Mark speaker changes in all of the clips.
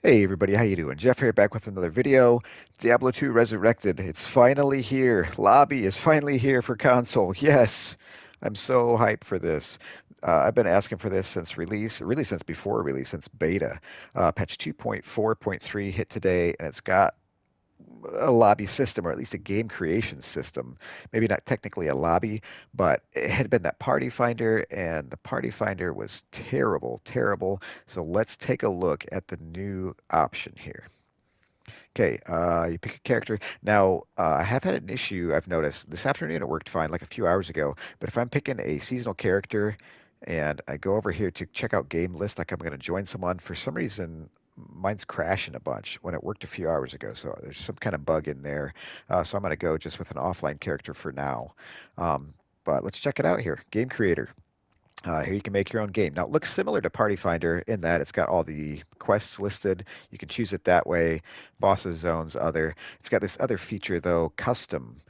Speaker 1: Hey everybody, how you doing? Jeff here back with another video. Diablo 2 Resurrected. It's finally here. Lobby is finally here for console. Yes, I'm so hyped for this. I've been asking for this since release, really since before release, since beta. Patch 2.4.3 hit today, and it's got a lobby system, or at least a game creation system. Maybe not technically a lobby, but it had been that party finder, and the party finder was terrible, terrible. So let's take a look at the new option here. Okay, you pick a character. Now, I have had an issue I've noticed. This afternoon it worked fine, like a few hours ago. But if I'm picking a seasonal character and I go over here to check out game list, like I'm going to join someone, for some reason mine's crashing a bunch when it worked a few hours ago. So there's some kind of bug in there. So I'm going to go just with an offline character for now. Um, but let's check it out here. Game creator. Here you can make your own game. Now, it looks similar to Party Finder in that it's got all the quests listed. You can choose it that way. Bosses, zones, other. It's got this other feature, though, custom,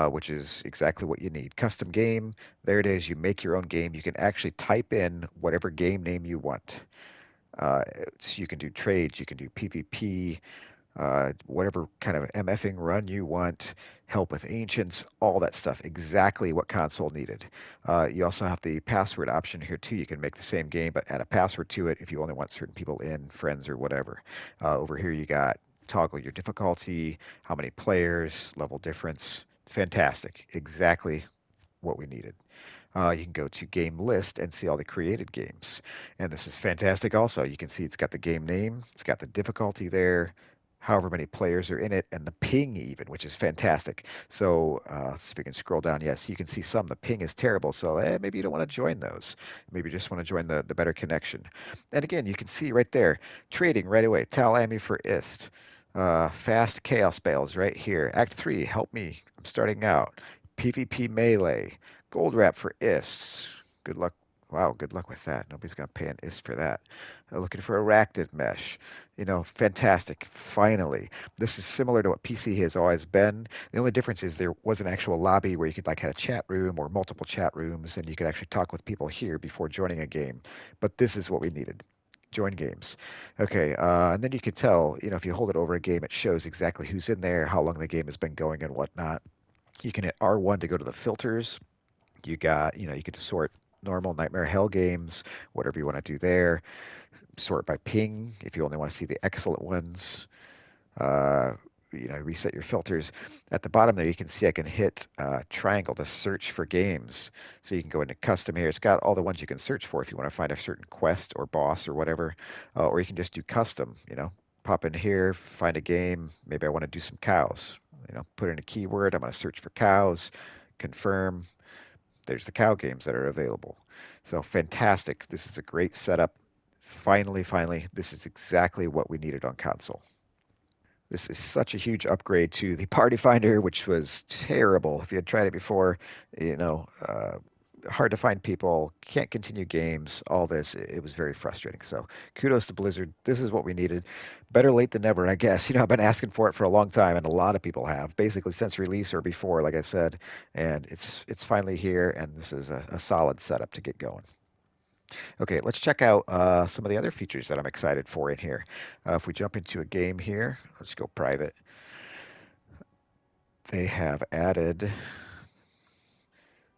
Speaker 1: which is exactly what you need. Custom game. There it is. You make your own game. You can actually type in whatever game name you want. So you can do trades, you can do PvP, whatever kind of MFing run you want, help with ancients, all that stuff. Exactly what console needed. You also have the password option here too. You can make the same game, but add a password to it if you only want certain people in, friends or whatever. Over here you got toggle your difficulty, how many players, level difference. Fantastic. Exactly what we needed. You can go to game list and see all the created games. And this is fantastic also. You can see it's got the game name, it's got the difficulty there, however many players are in it, and the ping even, which is fantastic. So let's see if we can scroll down. Yes, you can see some. The ping is terrible, so maybe you don't want to join those. Maybe you just want to join the better connection. And again, you can see right there, trading right away. Tal Ami for Ist. Fast Chaos Bales right here. Act 3, help me. I'm starting out. PvP Melee. Gold wrap for ISTs. Good luck. Wow, good luck with that. Nobody's going to pay an IST for that. Looking for arachnid mesh. Fantastic. Finally. This is similar to what PC has always been. The only difference is there was an actual lobby where you could like had a chat room or multiple chat rooms and you could actually talk with people here before joining a game. But this is what we needed. Join games. Okay, and then you can tell, if you hold it over a game, it shows exactly who's in there, how long the game has been going, and whatnot. You can hit R1 to go to the filters. You can sort normal Nightmare Hell games, whatever you want to do there. Sort by ping if you only want to see the excellent ones. Uh, reset your filters. At the bottom there, you can see I can hit triangle to search for games. So you can go into custom here. It's got all the ones you can search for if you want to find a certain quest or boss or whatever. Or you can just do custom, pop in here, find a game. Maybe I want to do some cows. Put in a keyword. I'm going to search for cows, confirm. There's the cow games that are available. So fantastic. This is a great setup. Finally, finally, this is exactly what we needed on console. This is such a huge upgrade to the Party Finder, which was terrible. If you had tried it before, you know, uh, hard to find people, can't continue games, all this. It was very frustrating. So kudos to Blizzard. This is what we needed. Better late than never, I guess. I've been asking for it for a long time, and a lot of people have, basically since release or before, like I said. And it's finally here, and this is a solid setup to get going. Okay, let's check out some of the other features that I'm excited for in here. If we jump into a game here, let's go private. They have added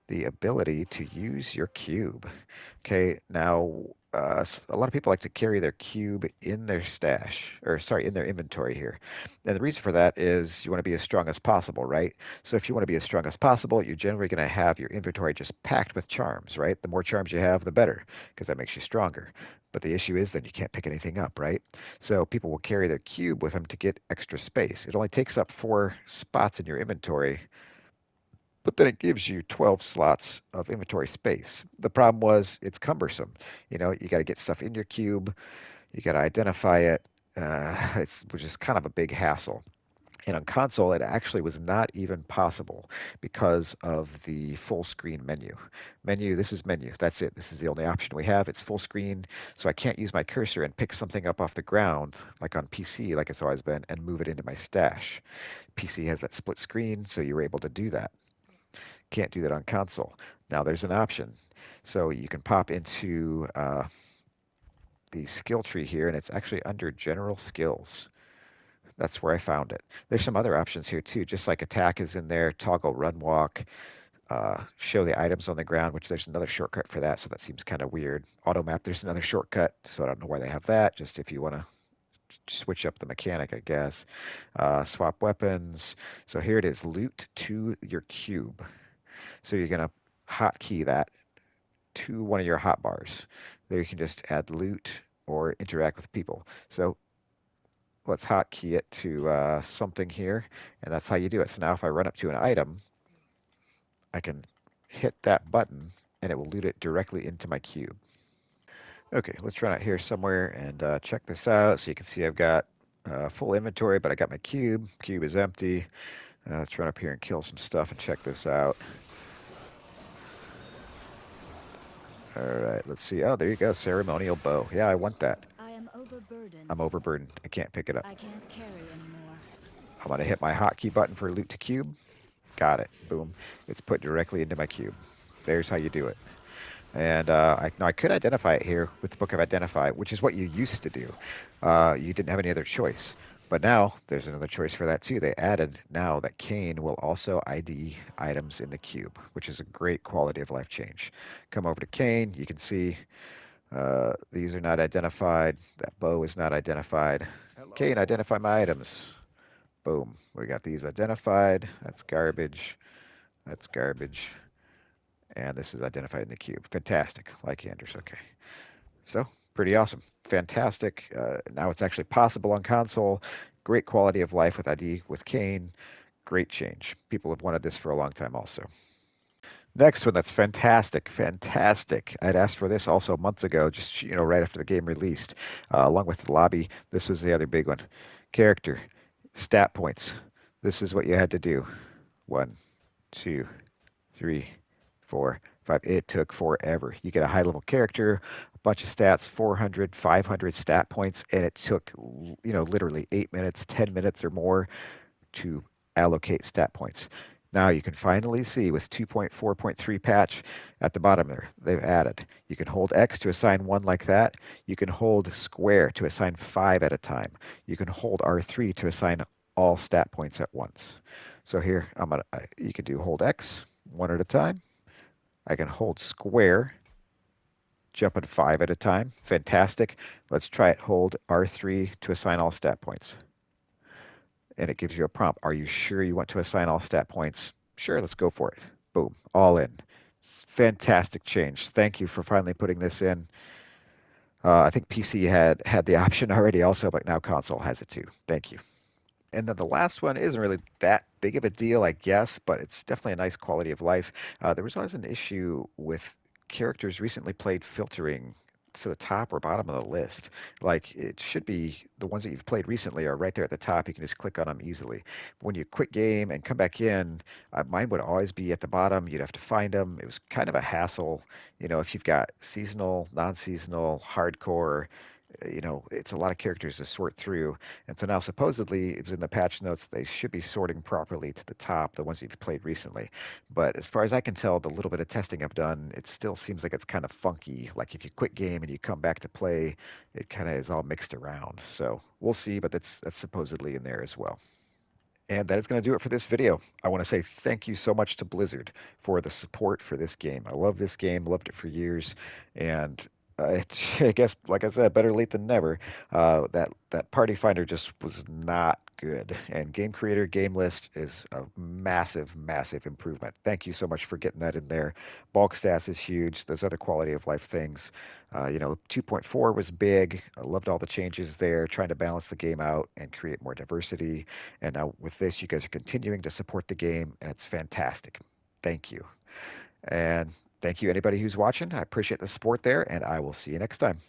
Speaker 1: the ability to use your cube. Okay, now a lot of people like to carry their cube in their stash, or sorry, in their inventory here. And the reason for that is you want to be as strong as possible, right? So if you want to be as strong as possible, you're generally going to have your inventory just packed with charms, right? The more charms you have, the better, because that makes you stronger. But the issue is then you can't pick anything up, right? So people will carry their cube with them to get extra space. It only takes up 4 spots in your inventory, but then it gives you 12 slots of inventory space. The problem was it's cumbersome. You got to get stuff in your cube, you got to identify it, which is kind of a big hassle. And on console, it actually was not even possible because of the full screen menu. This is menu. That's it. This is the only option we have. It's full screen, so I can't use my cursor and pick something up off the ground, like on PC, like it's always been, and move it into my stash. PC has that split screen, so you're able to do that. Can't do that on console. Now there's an option. So you can pop into the skill tree here, and it's actually under general skills. That's where I found it. There's some other options here too, just like attack is in there, toggle run walk, show the items on the ground, which there's another shortcut for that, so that seems kind of weird. Auto map, there's another shortcut, so I don't know why they have that, just if you want to switch up the mechanic, I guess. Swap weapons. So here it is, loot to your cube. So you're going to hotkey that to one of your hotbars. There you can just add loot or interact with people. So let's hotkey it to something here, and that's how you do it. So now if I run up to an item, I can hit that button, and it will loot it directly into my cube. Okay, let's run out here somewhere and check this out. So you can see I've got full inventory, but I got my cube. Cube is empty. Let's run up here and kill some stuff and check this out. All right, let's see. Oh, there you go, ceremonial bow. Yeah, I want that.
Speaker 2: I am
Speaker 1: I'm
Speaker 2: overburdened.
Speaker 1: overburdened. I can't pick it up.
Speaker 2: I can't carry anymore.
Speaker 1: I'm gonna hit my hotkey button for loot to cube. Got it. Boom. It's put directly into my cube. There's how you do it. And now I could identify it here with the Book of Identify, which is what you used to do. You didn't have any other choice. But now there's another choice for that too. They added now that Cain will also ID items in the cube, which is a great quality of life change. Come over to Cain. You can see these are not identified. That bow is not identified. Cain, identify my items. Boom. We got these identified. That's garbage. That's garbage. And this is identified in the cube. Fantastic. Like Anders. Okay. So, pretty awesome. Fantastic. Now it's actually possible on console. Great quality of life with ID with Cain. Great change. People have wanted this for a long time also. Next one, that's fantastic, fantastic. I'd asked for this also months ago, just right after the game released, along with the lobby. This was the other big one. Character, stat points. This is what you had to do. One, two, 3, 4, 5. It took forever. You get a high level character, a bunch of stats, 400, 500 stat points, and it took, literally 8 minutes, 10 minutes or more to allocate stat points. Now you can finally see with 2.4.3 patch at the bottom there, they've added. You can hold X to assign one like that. You can hold square to assign 5 at a time. You can hold R3 to assign all stat points at once. So here, you can do hold X one at a time. I can hold square, jumping 5 at a time. Fantastic. Let's try it. Hold R3 to assign all stat points. And it gives you a prompt. Are you sure you want to assign all stat points? Sure, let's go for it. Boom, all in. Fantastic change. Thank you for finally putting this in. I think PC had the option already also, but now console has it too. Thank you. And then the last one isn't really that big of a deal, I guess, but it's definitely a nice quality of life. There was always an issue with characters recently played filtering to the top or bottom of the list. Like it should be the ones that you've played recently are right there at the top. You can just click on them easily. When you quit game and come back in, mine would always be at the bottom. You'd have to find them. It was kind of a hassle. If you've got seasonal, non-seasonal, hardcore, it's a lot of characters to sort through. And so now supposedly it was in the patch notes they should be sorting properly to the top, the ones you've played recently. But as far as I can tell, the little bit of testing I've done, it still seems like it's kind of funky. Like if you quit game and you come back to play, it kind of is all mixed around. So we'll see, but that's supposedly in there as well. And that is going to do it for this video. I want to say thank you so much to Blizzard for the support for this game. I love this game, loved it for years, and I guess, like I said, better late than never. That Party Finder just was not good, and Game Creator Game List is a massive, massive improvement. Thank you so much for getting that in there. Bulk stats is huge. Those other quality of life things. 2.4 was big. I loved all the changes there, trying to balance the game out and create more diversity. And now with this, you guys are continuing to support the game, and it's fantastic. Thank you. And thank you, anybody who's watching. I appreciate the support there, and I will see you next time.